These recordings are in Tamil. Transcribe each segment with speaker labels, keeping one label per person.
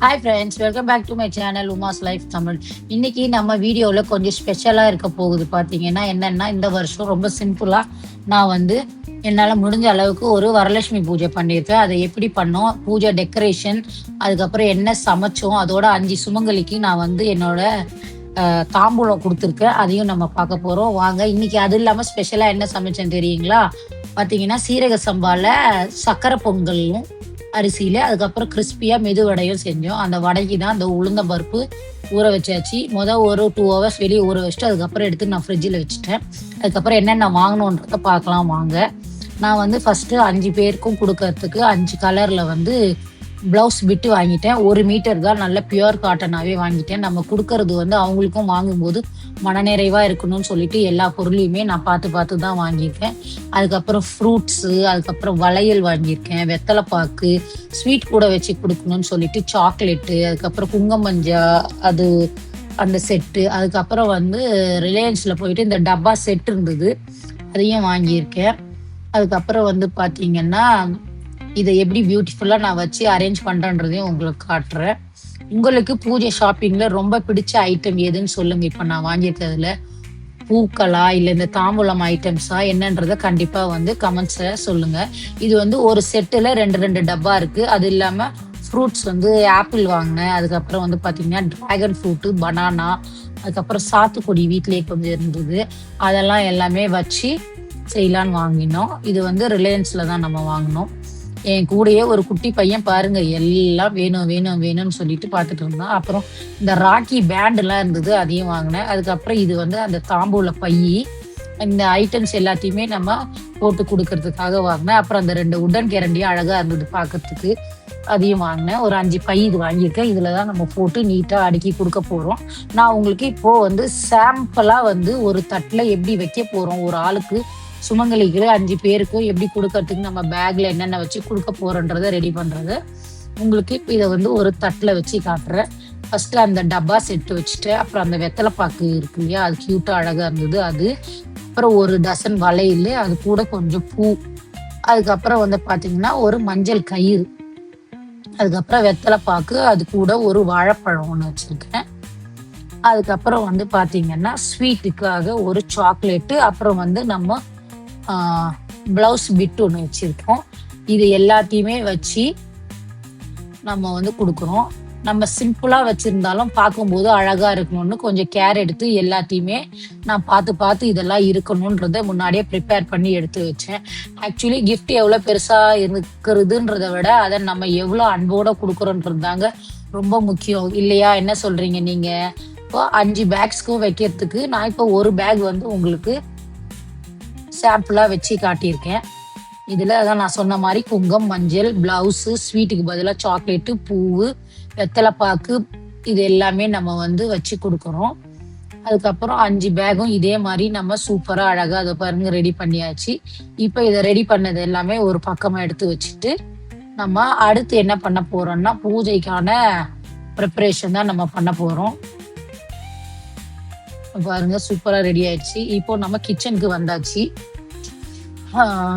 Speaker 1: Hi friends, welcome back to my channel Uma's life Tamil. இன்னைக்கு நம்ம வீடியோவில் கொஞ்சம் ஸ்பெஷலாக இருக்க போகுது. பார்த்தீங்கன்னா என்னென்னா, இந்த வருஷம் ரொம்ப சிம்பிளாக நான் வந்து என்னால் முடிஞ்ச அளவுக்கு ஒரு வரலட்சுமி பூஜை பண்ணியிருக்கேன். அதை எப்படி பண்ணோம், பூஜை டெக்கரேஷன், அதுக்கப்புறம் என்ன சமைச்சோம், அதோட 5 சுமங்கலிக்கு நான் வந்து என்னோட தாம்பூலம் கொடுத்துருக்கேன். அதையும் நம்ம பார்க்க போகிறோம். வாங்க. இன்னைக்கு அது இல்லாமல் ஸ்பெஷலாக என்ன சமைச்சேன்னு தெரியுங்களா? பார்த்தீங்கன்னா சீரக சம்பாவில் சக்கரை பொங்கலும் அரிசியில அதுக்கப்புறம் கிறிஸ்பியா மெதுவடையும் செஞ்சோம். அந்த வடைக்கு தான் அந்த உளுந்த பருப்பு ஊற வச்சாச்சு. ஒரு 2 ஹவர்ஸ் வெளியே ஊற வச்சுட்டு அதுக்கப்புறம் எடுத்து நான் ஃப்ரிட்ஜில் வச்சுட்டேன். அதுக்கப்புறம் என்னென்ன வாங்கணுன்றத பார்க்கலாம் வாங்க. நான் வந்து ஃபர்ஸ்ட்டு 5 பேருக்கும் கொடுக்கறதுக்கு 5 கலரில் வந்து ப்ளவுஸ் பிட்டு வாங்கிட்டேன். 1 மீட்டர் தான், நல்ல பியூர் காட்டனாகவே வாங்கிட்டேன். நம்ம கொடுக்கறது வந்து அவங்களுக்கும் வாங்கும்போது மனநிறைவாக இருக்கணும்னு சொல்லிட்டு எல்லா பொருளையுமே நான் பார்த்து பார்த்து தான் வாங்கியிருக்கேன். அதுக்கப்புறம் ஃப்ரூட்ஸு, அதுக்கப்புறம் வளையல் வாங்கியிருக்கேன், வெத்தலைப்பாக்கு, ஸ்வீட் கூட வச்சு கொடுக்கணும்னு சொல்லிட்டு சாக்லேட்டு, அதுக்கப்புறம் குங்கமஞ்சா அது அந்த செட்டு, அதுக்கப்புறம் வந்து ரிலையன்ஸில் போயிட்டு இந்த டப்பா செட் இருந்தது, அதையும் வாங்கியிருக்கேன். அதுக்கப்புறம் வந்து பார்த்தீங்கன்னா இதை எப்படி பியூட்டிஃபுல்லாக நான் வச்சு அரேஞ்ச் பண்ணுறேன்றதையும் உங்களுக்கு காட்டுறேன். உங்களுக்கு பூஜை ஷாப்பிங்கில் ரொம்ப பிடிச்ச ஐட்டம் எதுன்னு சொல்லுங்கள். இப்போ நான் வாங்கியிருக்கிறதுல பூக்களா இல்லை இந்த தாம்பூலம் ஐட்டம்ஸா என்னன்றதை கண்டிப்பாக வந்து கமெண்ட்ஸில் சொல்லுங்கள். இது வந்து ஒரு செட்டில் 2 டப்பா இருக்குது. அது இல்லாமல் ஃப்ரூட்ஸ் வந்து ஆப்பிள் வாங்கினேன். அதுக்கப்புறம் வந்து பார்த்தீங்கன்னா ட்ராகன் ஃப்ரூட்டு, பனானா, அதுக்கப்புறம் சாத்துக்குடி வீட்டிலேயே கொஞ்சம் இருந்தது. அதெல்லாம் எல்லாமே வச்சு செய்யலான்னு வாங்கினோம். இது வந்து ரிலையன்ஸில் தான் நம்ம வாங்கினோம். என் கூடயே ஒரு குட்டி பையன் பாருங்க, எல்லாம் வேணும் வேணும் வேணும்னு சொல்லிட்டு பார்த்துட்டு இருந்தான். அப்புறம் இந்த ராக்கி பேண்டெல்லாம் இருந்தது, அதையும் வாங்கினேன். அதுக்கப்புறம் இது வந்து அந்த தாம்பூல பை, இந்த ஐட்டம்ஸ் எல்லாத்தையுமே நம்ம போட்டு கொடுக்கறதுக்காக வாங்கினேன். அப்புறம் அந்த 2 உடன் கேரண்டியும் அழகா இருந்தது பார்க்கறதுக்கு, அதையும் வாங்கினேன். ஒரு 5 பை இது வாங்கியிருக்கேன். இதுல தான் நம்ம போட்டு நீட்டாக அடுக்கி கொடுக்க போறோம். நான் உங்களுக்கு இப்போ வந்து சாம்பிளா வந்து ஒரு தட்டில் எப்படி வைக்க போறோம், ஒரு ஆளுக்கு சுமங்கலிக்கு 5 பேருக்கு எப்படி கொடுக்கறதுக்கு நம்ம பேக்ல என்னென்ன வச்சு கொடுக்க போறோன்றதை ரெடி பண்றது உங்களுக்கு இப்போ இதை வந்து ஒரு தட்டில் வச்சு காட்டுறேன். ஃபர்ஸ்ட் அந்த டப்பா செட்டு வச்சுட்டு, அப்புறம் அந்த வெத்தலைப்பாக்கு இருக்கு இல்லையா, அது கியூட்டா அழகா இருந்தது அது. அப்புறம் ஒரு டசன் வளையல், அது கூட கொஞ்சம் பூ, அதுக்கப்புறம் வந்து பாத்தீங்கன்னா ஒரு மஞ்சள் கயிறு, அதுக்கப்புறம் வெத்தலைப்பாக்கு, அது கூட ஒரு வாழைப்பழம் ஒன்று வச்சிருக்கேன். அதுக்கப்புறம் வந்து பாத்தீங்கன்னா ஸ்வீட்டுக்காக ஒரு சாக்லேட்டு, அப்புறம் வந்து நம்ம பிளவுஸ் பிட் ஒன்று வச்சிருக்கோம். இது எல்லாத்தையுமே வச்சு நம்ம வந்து கொடுக்குறோம். நம்ம சிம்பிளா வச்சிருந்தாலும் பார்க்கும்போது அழகா இருக்கணும்னு கொஞ்சம் கேர் எடுத்து எல்லாத்தையுமே நான் பார்த்து பார்த்து இதெல்லாம் இருக்கணும்ன்றத முன்னாடியே ப்ரிப்பேர் பண்ணி எடுத்து வச்சேன். ஆக்சுவலி கிஃப்ட் எவ்வளோ பெருசா இருக்கிறதுன்றத விட அதை நம்ம எவ்வளோ அன்போட கொடுக்குறோன்றது தாங்க ரொம்ப முக்கியம் இல்லையா? என்ன சொல்றீங்க நீங்க? இப்போ 5 பேக்ஸ்க்கும் வைக்கிறதுக்கு நான் இப்போ ஒரு பேக் வந்து உங்களுக்கு சாம்பிளா வச்சு காட்டியிருக்கேன். இதுல அதான் நான் சொன்ன மாதிரி குங்கம், மஞ்சள், பிளவுஸு, ஸ்வீட்டுக்கு பதிலாக சாக்லேட்டு, பூவு, வெத்தலைப்பாக்கு, இது எல்லாமே நம்ம வந்து வச்சு கொடுக்குறோம். அதுக்கப்புறம் 5 பேக்கும் இதே மாதிரி நம்ம சூப்பரா அழகா அதை பாருங்க ரெடி பண்ணியாச்சு. இப்போ இதை ரெடி பண்ணது எல்லாமே ஒரு பக்கமா எடுத்து வச்சுட்டு நம்ம அடுத்து என்ன பண்ண போறோம்னா பூஜைக்கான ப்ரிப்பரேஷன் தான் நம்ம பண்ண போறோம். பாருங்க சூப்பரா ரெடி ஆயிடுச்சு. இப்போ நம்ம கிச்சனுக்கு வந்தாச்சு.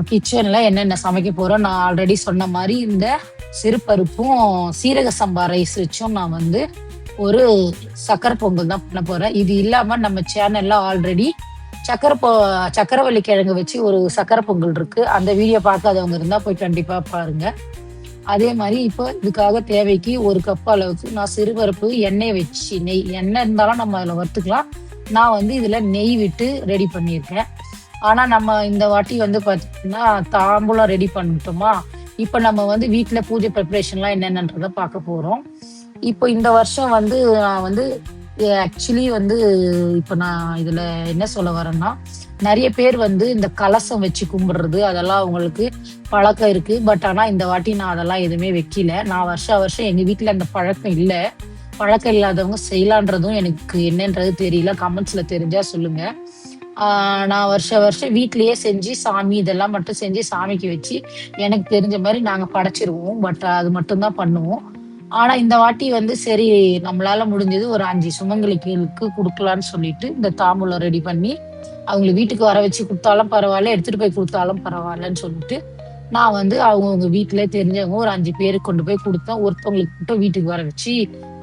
Speaker 1: கிச்சன்ல என்னென்ன சமைக்க போறோம், நான் ஆல்ரெடி சொன்ன மாதிரி இந்த சிறுபருப்பும் சீரக சம்பா ரைஸ் வச்சும் நான் வந்து ஒரு சக்கரை பொங்கல் தான் பண்ண போறேன். இது இல்லாம நம்ம சேனல்ல ஆல்ரெடி சக்கரவள்ளி கிழங்கு வச்சு ஒரு சக்கரை பொங்கல் இருக்கு. அந்த வீடியோ பார்க்காதவங்க இருந்தா போய் கண்டிப்பா பாருங்க. அதே மாதிரி இப்போ இதுக்காக தேவைக்கு 1 கப் அளவுக்கு நான் சிறுபருப்பு எண்ணெய் வச்சு, எண்ணெய் இருந்தாலும் நம்ம அதில் வறுத்துக்கலாம். நான் வந்து இதுல நெய் விட்டு ரெடி பண்ணியிருக்கேன். ஆனா நம்ம இந்த வாட்டி வந்து பாத்தீங்கன்னா தாம்பூலம் ரெடி பண்ணிட்டோமா, இப்ப நம்ம வந்து வீட்டுல பூஜை ப்ரிப்பரேஷன்லாம் என்னென்னன்றத பார்க்க போறோம். இப்போ இந்த வருஷம் வந்து நான் வந்து ஆக்சுவலி வந்து இப்ப நான் இதுல என்ன சொல்ல வரேன்னா, நிறைய பேர் வந்து இந்த கலசம் வச்சு கும்பிடுறது அதெல்லாம் அவங்களுக்கு பழக்கம் இருக்கு. பட் ஆனா இந்த வாட்டி நான் அதெல்லாம் எதுவுமே வைக்கல. நான் வருஷம் எங்க வீட்டுல அந்த பழக்கம் இல்லை. பழக்கம் இல்லாதவங்க செய்யலான்றதும் எனக்கு என்னன்றது தெரியல. கமெண்ட்ஸ்ல தெரிஞ்சா சொல்லுங்க. நான் வருஷம் வீட்லயே செஞ்சு சாமி இதெல்லாம் மட்டும் செஞ்சு சாமிக்கு வச்சு எனக்கு தெரிஞ்ச மாதிரி நாங்க படைச்சிருவோம். பட் அது மட்டும்தான் பண்ணுவோம். ஆனா இந்த வாட்டி வந்து சரி, நம்மளால முடிஞ்சது ஒரு 5 சுமங்கலிகளுக்கு கொடுக்கலான்னு சொல்லிட்டு இந்த தாம்பூலம் ரெடி பண்ணி அவங்களை வீட்டுக்கு வர வச்சு கொடுத்தாலும் பரவாயில்ல, எடுத்துட்டு போய் கொடுத்தாலும் பரவாயில்லன்னு சொல்லிட்டு நான் வந்து அவங்கவுங்க வீட்டுல தெரிஞ்சவங்க ஒரு 5 பேருக்கு கொண்டு போய் கொடுத்தேன். ஒருத்தவங்களுக்கு மட்டும் வீட்டுக்கு வர வச்சு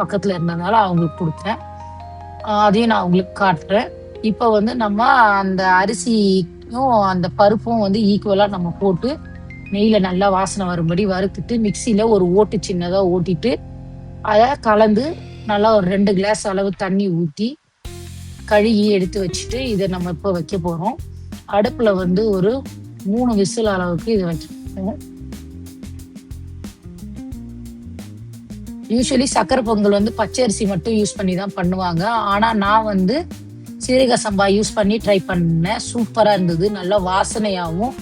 Speaker 1: பக்கத்துல இருந்ததுனால அவங்களுக்கு கொடுத்தேன். அதையும் நான் உங்களுக்கு காட்டுறேன். இப்ப வந்து நம்ம அந்த அரிசியும் அந்த பருப்பும் வந்து ஈக்குவலா நம்ம போட்டு நெய்யில நல்லா வாசனை வரும்படி வறுத்துட்டு மிக்சியில ஒரு ஓட்டு சின்னதா ஓட்டிட்டு அதை கலந்து நல்லா ஒரு 2 கிளாஸ் அளவு தண்ணி ஊற்றி கழுகி எடுத்து வச்சுட்டு இதை நம்ம இப்போ வைக்க போறோம். அடுப்புல வந்து ஒரு 3 விசில் அளவுக்கு இதை வைக்கணும். யூஸ்வலி சக்கரை பொங்கல் வந்து பச்சை அரிசி மட்டும் யூஸ் பண்ணி தான் பண்ணுவாங்க. ஆனா நான் வந்து சீரக சம்பா யூஸ் பண்ணி ட்ரை பண்ணேன். சூப்பரா இருந்தது. நல்லா வாசனையாகவும்,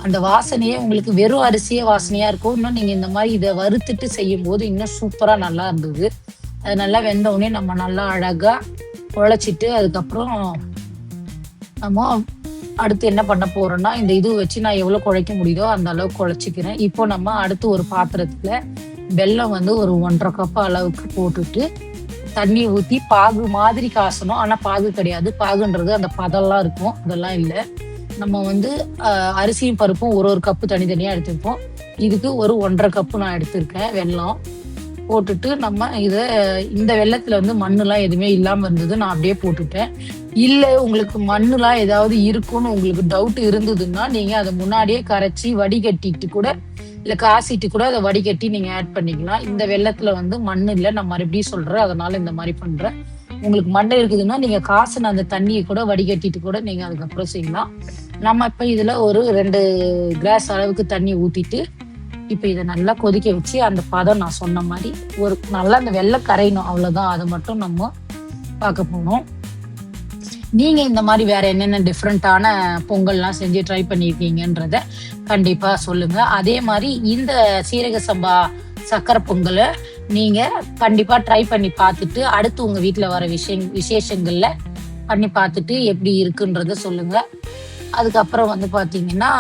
Speaker 1: அந்த வாசனையே உங்களுக்கு வெறும் அரிசியே வாசனையா இருக்கும். இன்னும் நீங்க இந்த மாதிரி இதை வறுத்துட்டு செய்யும் போது இன்னும் சூப்பரா நல்லா இருந்தது. அது நல்லா வெந்த உடனே நம்ம நல்லா அழகா குழச்சிட்டு அதுக்கப்புறம் நம்ம அடுத்து என்ன பண்ண போறோம்னா இந்த இது வச்சு நான் எவ்வளவு குழைக்க முடியுதோ அந்த அளவுக்கு குழைச்சிக்கிறேன். இப்போ நம்ம அடுத்து ஒரு பாத்திரத்துல வெல்லம் வந்து ஒரு 1.5 கப் அளவுக்கு போட்டுட்டு தண்ணி ஊற்றி பாகு மாதிரி காசணும். ஆனா பாகு கிடையாது. பாகுன்றது அந்த பதம்லாம் இருக்கும், அதெல்லாம் இல்லை. நம்ம வந்து அரிசியும் பருப்பும் ஒரு கப்பு தனித்தனியா எடுத்துருப்போம். இதுக்கு ஒரு 1.5 கப்பு நான் எடுத்திருக்கேன் வெல்லம் போட்டுட்டு நம்ம இந்த வெள்ளத்துல வந்து மண்ணுலாம் எதுவுமே இல்லாம இருந்தது, நான் அப்படியே போட்டுட்டேன். இல்ல உங்களுக்கு மண்ணுலாம் ஏதாவது இருக்கும்னு உங்களுக்கு டவுட் இருந்ததுன்னா நீங்க அதை முன்னாடியே கரைச்சி வடிகட்டிட்டு கூட இல்ல காசிட்டு கூட அதை வடிகட்டி நீங்க ஆட் பண்ணிக்கலாம். இந்த வெள்ளத்துல வந்து மண் இல்லை, நான் மறுபடியும் சொல்றேன், அதனால இந்த மாதிரி பண்றேன். உங்களுக்கு மண் இருக்குதுன்னா நீங்க காசுன அந்த தண்ணியை கூட வடிகட்டிட்டு கூட நீங்க அதுக்கப்புறம் செய்யலாம். நம்ம இப்ப இதுல ஒரு 2 கிளாஸ் அளவுக்கு தண்ணி ஊத்திட்டு இப்ப இதை நல்லா கொதிக்க வச்சு அந்த பதம் நான் சொன்ன மாதிரி ஒரு நல்லா அந்த வெள்ளை கரையணும், அவ்வளவுதான். அதை மட்டும் நம்ம பார்க்க போனோம். நீங்க இந்த மாதிரி வேற என்னென்ன டிஃப்ரெண்டான பொங்கல்லாம் செஞ்சு ட்ரை பண்ணிருக்கீங்கன்றத கண்டிப்பா சொல்லுங்க. அதே மாதிரி இந்த சீரக சம்பா சக்கரை பொங்கலை நீங்க கண்டிப்பா ட்ரை பண்ணி பார்த்துட்டு அடுத்து உங்க வீட்டுல வர விசேஷங்கள்ல பண்ணி பார்த்துட்டு எப்படி இருக்குன்றத சொல்லுங்க. அதுக்கப்புறம் வந்து பாத்தீங்கன்னா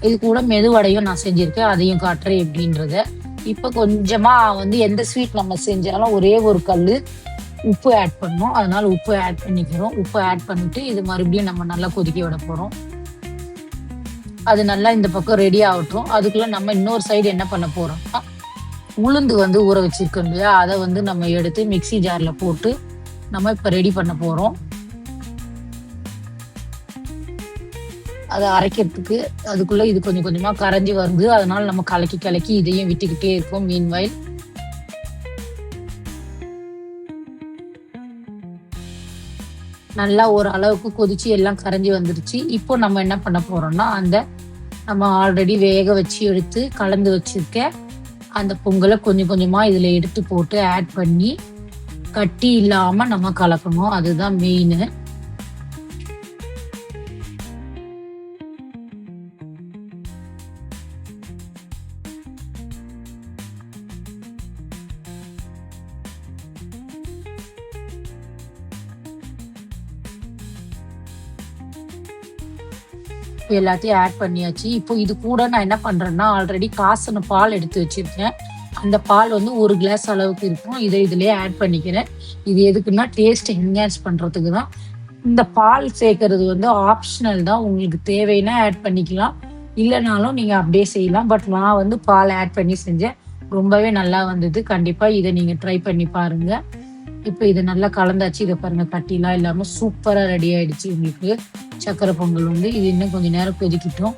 Speaker 1: இது கூட மெதுவடையும் நான் செஞ்சிருக்கேன், அதையும் காட்டுறேன் எப்படின்றத. இப்ப கொஞ்சமா வந்து எந்த ஸ்வீட் நம்ம செஞ்சாலும் ஒரே ஒரு கல்லு உப்பு ஆட் பண்ணோம், அதனால உப்பு ஆட் பண்ணிக்கிறோம். உப்பு ஆட் பண்ணிட்டு இது மறுபடியும் நம்ம நல்லா கொதிக்க விட போறோம். அது நல்லா இந்த பக்கம் ரெடி ஆகட்டும். அதுக்குள்ள நம்ம இன்னொரு சைடு என்ன பண்ண போறோம்னா உளுந்து வந்து ஊற வச்சிருக்கோம் இல்லையா, அதை வந்து நம்ம எடுத்து மிக்சி ஜார்ல போட்டு நம்ம இப்ப ரெடி பண்ண போறோம். அதை அரைக்கிறதுக்கு அதுக்குள்ள இது கொஞ்சம் கொஞ்சமா கரைஞ்சி வருது, அதனால நம்ம கலக்கி கலக்கி இதையும் விட்டுக்கிட்டே இருக்கோம். மீன்வாயில் நல்லா ஒரு அளவுக்கு கொதிச்சு எல்லாம் கரைஞ்சி வந்துருச்சு. இப்போ நம்ம என்ன பண்ண போறோம்னா அந்த நம்ம ஆல்ரெடி வேக வச்சு எடுத்து கலந்து வச்சிருக்க அந்த பொங்கலை கொஞ்சம் கொஞ்சமா இதுல எடுத்து போட்டு ஆட் பண்ணி கட்டி இல்லாம நம்ம கலக்கணும், அதுதான் மெயின். எல்லாத்தையும் ஆட் பண்ணியாச்சு. இப்போ இது கூட நான் என்ன பண்றேன்னா ஆல்ரெடி காசன பால் எடுத்து வச்சிருக்கேன். அந்த பால் வந்து 1 கிளாஸ் அளவுக்கு இருக்கும். இதை இதுலயே ஆட் பண்ணிக்கிறேன். இது எதுக்குன்னா டேஸ்ட் என்ஹான்ஸ் பண்றதுக்கு தான். இந்த பால் சேர்க்கறது வந்து ஆப்ஷனல் தான், உங்களுக்கு தேவைன்னா ஆட் பண்ணிக்கலாம், இல்லைனாலும் நீங்க அப்படியே செய்யலாம். பட் நான் வந்து பால் ஆட் பண்ணி செஞ்சேன், ரொம்பவே நல்லா வந்தது. கண்டிப்பா இதை நீங்க ட்ரை பண்ணி பாருங்க. இப்போ இது நல்லா கலந்தாச்சு. இதை பாருங்க, கட்டிலாம் இல்லாம சூப்பரா ரெடி ஆயிடுச்சு உங்களுக்கு சக்கரை பொங்கல் வந்து. இது இன்னும் கொஞ்ச நேரம் கொதிக்கிட்டோம்.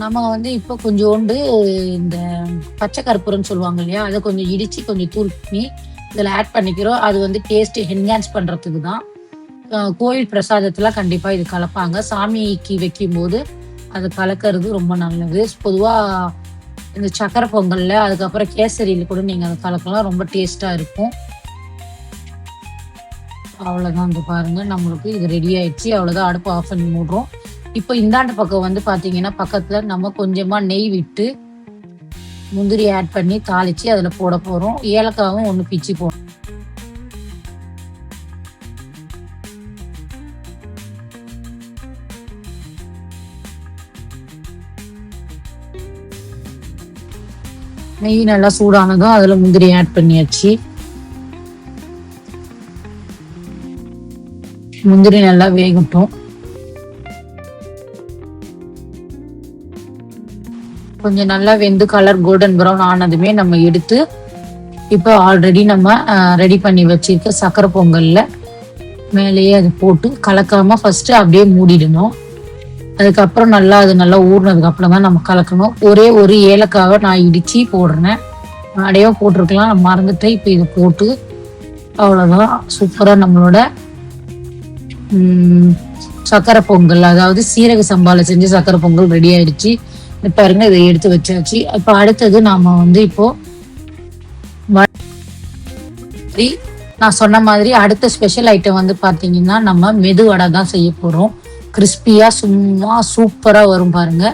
Speaker 1: நம்ம வந்து இப்போ கொஞ்சோண்டு இந்த பச்சை கற்பூரம்னு சொல்லுவாங்க இல்லையா, அதை கொஞ்சம் இடிச்சு கொஞ்சம் தூள் பண்ணி இதில் ஆட் பண்ணிக்கிறோம். அது வந்து டேஸ்ட் என்ஹான்ஸ் பண்றதுக்கு தான். கோயில் பிரசாதத்துல கண்டிப்பா இது கலப்பாங்க. சாமிக்கு வைக்கும் போது அது கலக்கிறது ரொம்ப நல்லது. பொதுவா இந்த சக்கரை பொங்கல்ல அதுக்கப்புறம் கேசரியில கூட நீங்க அதை கலக்கலாம், ரொம்ப டேஸ்டா இருக்கும். அவ்வளவுதான். இந்த பாருங்க, நம்மளுக்கு இது ரெடி ஆயிடுச்சு. அவ்வளவுதான், அடுப்பு ஆஃப் பண்ணி மூடுறோம். இப்போ இந்தாண்ட பக்கம் வந்து பாத்தீங்கன்னா பக்கத்துல நம்ம கொஞ்சமா நெய் விட்டு முந்திரி ஆட் பண்ணி தாளிச்சு அதுல போட போறோம். ஏலக்காவும் ஒண்ணு பிச்சு போடும். நெய் நல்லா சூடானதும் அதுல முந்திரி ஆட் பண்ணியாச்சு. முந்திரி நல்லா வேகட்டும். கொஞ்சம் நல்லா வெந்து கலர் கோல்டன் ப்ரௌன் ஆனதுமே நம்ம எடுத்து இப்போ ஆல்ரெடி நம்ம ரெடி பண்ணி வச்சிருக்க சக்கரை பொங்கல்ல மேலேயே அது போட்டு கலக்காம ஃபர்ஸ்ட் அப்படியே மூடிடணும். அதுக்கப்புறம் அது நல்லா ஊறினதுக்கு அப்புறம் தான் நம்ம கலக்கணும். ஒரே ஒரு ஏலக்காவை நான் இடிச்சு போடுறேன். அடையோ போட்டிருக்கலாம், நான் மறந்துட்டேன். இப்போ இதை போட்டு அவ்வளோதான். சூப்பராக நம்மளோட சக்கரை பொங்கல், அதாவது சீரக சம்பால செஞ்ச சக்கரை பொங்கல் ரெடி ஆயிடுச்சு. பாருங்க, இதை எடுத்து வச்சாச்சு. இப்போ அடுத்தது நாம இப்போ நான் சொன்ன மாதிரி அடுத்த ஸ்பெஷல் ஐட்டம் பாத்தீங்கன்னா நம்ம மெதுவடை தான் செய்ய போறோம். கிறிஸ்பியா சும்மா சூப்பரா வரும் பாருங்க.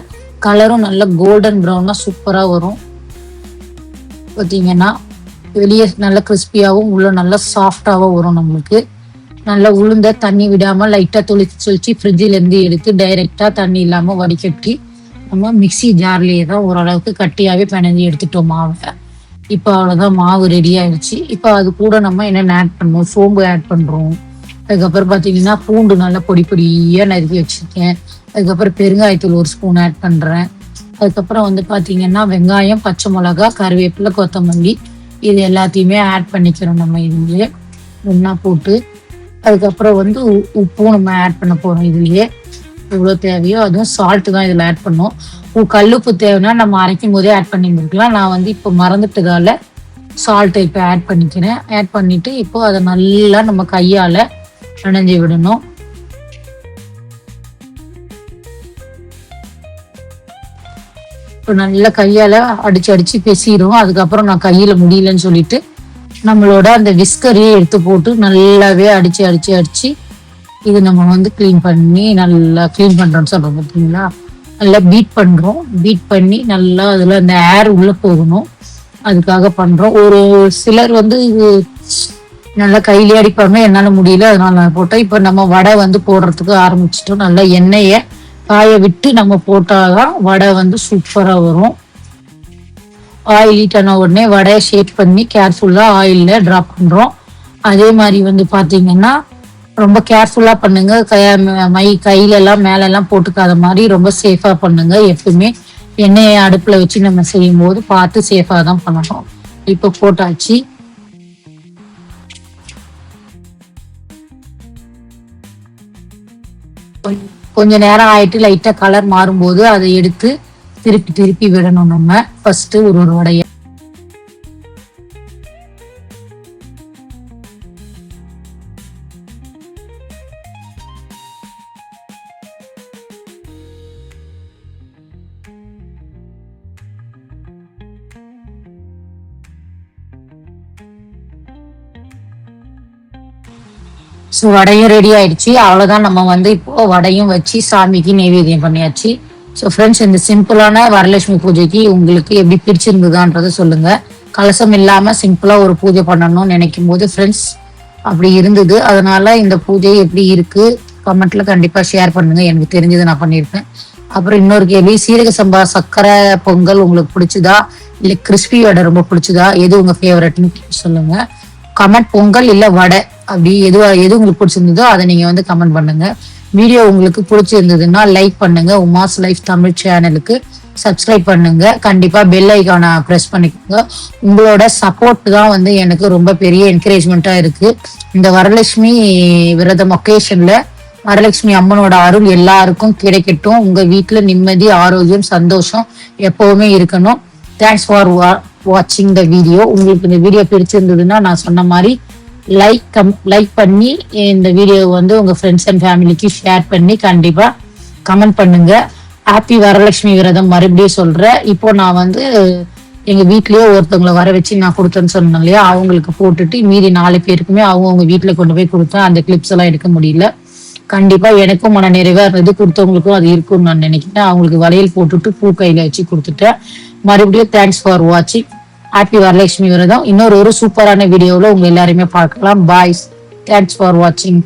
Speaker 1: கலரும் நல்ல கோல்டன் ப்ரௌனா சூப்பரா வரும். பார்த்தீங்கன்னா வெளியே நல்ல கிறிஸ்பியாவும் உள்ள நல்ல சாஃப்டாவும் வரும். நம்மளுக்கு நல்லா உளுந்த தண்ணி விடாம லைட்டா தொளிச்சு ஃப்ரிட்ஜில இருந்து எடுத்து டைரக்டா தண்ணி இல்லாம வடிகட்டி நம்ம மிக்சி ஜார்லயே தான் ஓரளவுக்கு கட்டியாவே பிணைஞ்சி எடுத்துட்டோம் மாவை. இப்போ அவ்வளவுதான், மாவு ரெடி ஆயிடுச்சு. இப்போ அது கூட நம்ம என்னென்ன ஆட் பண்ணுவோம், சோம்பு ஆட் பண்றோம். அதுக்கப்புறம் பாத்தீங்கன்னா பூண்டு நல்லா பொடி பொடியா நறுக்கி வச்சிருக்கேன். அதுக்கப்புறம் பெருங்காயத்தூள் 1 ஸ்பூன் ஆட் பண்றேன். அதுக்கப்புறம் பாத்தீங்கன்னா வெங்காயம், பச்சை மிளகா, கருவேப்பிலை, கொத்தமல்லி இது எல்லாத்தையுமே ஆட் பண்ணிக்கிறோம் நம்ம இதுலயே ஒன்னா போட்டு. அதுக்கப்புறம் உப்பும் நம்ம ஆட் பண்ண போறோம் இதுலயே. எவ்வளவு தேவையோ அதுவும் சால்ட் தான் இதுல ஆட் பண்ணோம். கல்லுப்பு தேவைன்னா நம்ம அரைக்கும் போதே ஆட் பண்ணிருக்கலாம். நான் இப்போ மறந்துட்டதால சால்ட்டை இப்போ ஆட் பண்ணிக்கிறேன். ஆட் பண்ணிட்டு இப்போ அதை நல்லா நம்ம கையால பிணைஞ்சி விடணும். இப்போ நல்லா கையால அடிச்சு பெசிடும். அதுக்கப்புறம் நான் கையில முடியலன்னு சொல்லிட்டு நம்மளோட அந்த விஸ்கரையே எடுத்து போட்டு நல்லாவே அடிச்சு இது நம்ம கிளீன் பண்ணி நல்லா கிளீன் பண்றோம்னு சொல்றோம் பார்த்தீங்களா. நல்லா பீட் பண்றோம். பீட் பண்ணி நல்லா அதுல அந்த ஏர் உள்ள போகணும், அதுக்காக பண்றோம். ஒரு சிலர் இது நல்லா கையிலே அடிப்பாங்க, என்னால முடியல அதனால நான் போட்டேன். இப்ப நம்ம வடை போடுறதுக்கு ஆரம்பிச்சிட்டோம். நல்லா எண்ணெய காய விட்டு நம்ம போட்டாதான் வடை சூப்பரா வரும். ஆயில் ஹீட் ஆன உடனே வடையை ஷேப் பண்ணி கேர்ஃபுல்லா ஆயில்ல டிராப் பண்றோம். அதே மாதிரி பாத்தீங்கன்னா ரொம்ப கேர்ஃபுல்லா பண்ணுங்க. கையில எல்லாம் மேல எல்லாம் போட்டுக்காத மாதிரி ரொம்ப சேஃபா பண்ணுங்க. எப்பவுமே எண்ணெயை அடுப்புல வச்சு நம்ம செய்யும் போது பார்த்து சேஃபா தான் பண்ணணும். இப்ப போட்டாச்சு. கொஞ்ச நேரம் ஆயிட்டு லைட்டா கலர் மாறும்போது அதை எடுத்து திருப்பி விடணும். நம்ம ஃபர்ஸ்ட் ஒரு வடைய வடையும் ரெடி ஆயிடுச்சு. அவ்வளவுதான், நம்ம இப்போ வடையும் வச்சு சாமிக்கு நைவேத்தியம் பண்ணியாச்சு. ஸோ ஃப்ரெண்ட்ஸ், இந்த சிம்பிளான வரலட்சுமி பூஜைக்கு உங்களுக்கு எப்படி பிடிச்சிருந்ததான்றத சொல்லுங்க. கலசம் இல்லாம சிம்பிளா ஒரு பூஜை பண்ணணும்னு நினைக்கும் போது ஃப்ரெண்ட்ஸ் அப்படி இருந்தது. அதனால இந்த பூஜை எப்படி இருக்கு கமெண்ட்ல கண்டிப்பா ஷேர் பண்ணுங்க. எனக்கு தெரிஞ்சது நான் பண்ணியிருப்பேன். அப்புறம் இன்னொரு கேள்வி, சீரக சம்பா சக்கரை பொங்கல் உங்களுக்கு பிடிச்சதா இல்ல கிறிஸ்பி வடை ரொம்ப பிடிச்சதா, எது உங்க ஃபேவரட்னு சொல்லுங்க. கமெண்ட் பொங்கல் இல்ல வடை அப்படி எது உங்களுக்கு பிடிச்சிருந்ததோ அதை நீங்க கமெண்ட் பண்ணுங்க. வீடியோ உங்களுக்கு பிடிச்சிருந்ததுன்னா லைக் பண்ணுங்க. உமாஸ் லைஃப் தமிழ் சேனலுக்கு சப்ஸ்கிரைப் பண்ணுங்க. கண்டிப்பா பெல் ஐகானை பிரஸ் பண்ணிக்கோங்க. உங்களோட சப்போர்ட் தான் எனக்கு ரொம்ப பெரிய என்கரேஜ்மெண்டா இருக்கு. இந்த வரலட்சுமி விரதம் ஒகேஷன்ல வரலட்சுமி அம்மனோட அருள் எல்லாருக்கும் கிடைக்கட்டும். உங்க வீட்டுல நிம்மதி, ஆரோக்கியம், சந்தோஷம் எப்பவுமே இருக்கணும். தேங்க்ஸ் ஃபார் வாட்சிங் த வீடியோ. உங்களுக்கு இந்த வீடியோ பிடிச்சிருந்ததுன்னா நான் சொன்ன மாதிரி லைக் பண்ணி இந்த வீடியோ உங்க ஃப்ரெண்ட்ஸ் அண்ட் ஃபேமிலிக்கு ஷேர் பண்ணி கண்டிப்பா கமெண்ட் பண்ணுங்க. ஹாப்பி வரலட்சுமி விரதம் மறுபடியும் சொல்றேன். இப்போ நான் எங்க வீட்லயே ஒருத்தவங்களை வர வச்சு நான் கொடுத்தேன்னு சொன்னேன் இல்லையா, அவங்களுக்கு போட்டுட்டு மீதி 4 பேருக்குமே அவங்க வீட்டுல கொண்டு போய் கொடுத்தேன். அந்த கிளிப்ஸ் எல்லாம் எடுக்க முடியல. கண்டிப்பா எனக்கும் மன நிறைவா இருந்தது, கொடுத்தவங்களுக்கும் அது இருக்கும்னு நான் நினைக்கிறேன். அவங்களுக்கு வளையல் போட்டுட்டு பூ கையில வச்சு கொடுத்துட்டேன். மறுபடியும் தேங்க்ஸ் ஃபார் வாட்சிங். ஹாப்பி வரலட்சுமி விரதம். இன்னொரு சூப்பரான வீடியோவில் உங்க எல்லாருமே பார்க்கலாம். பாய்ஸ், தேங்க்ஸ் ஃபார் வாட்சிங்.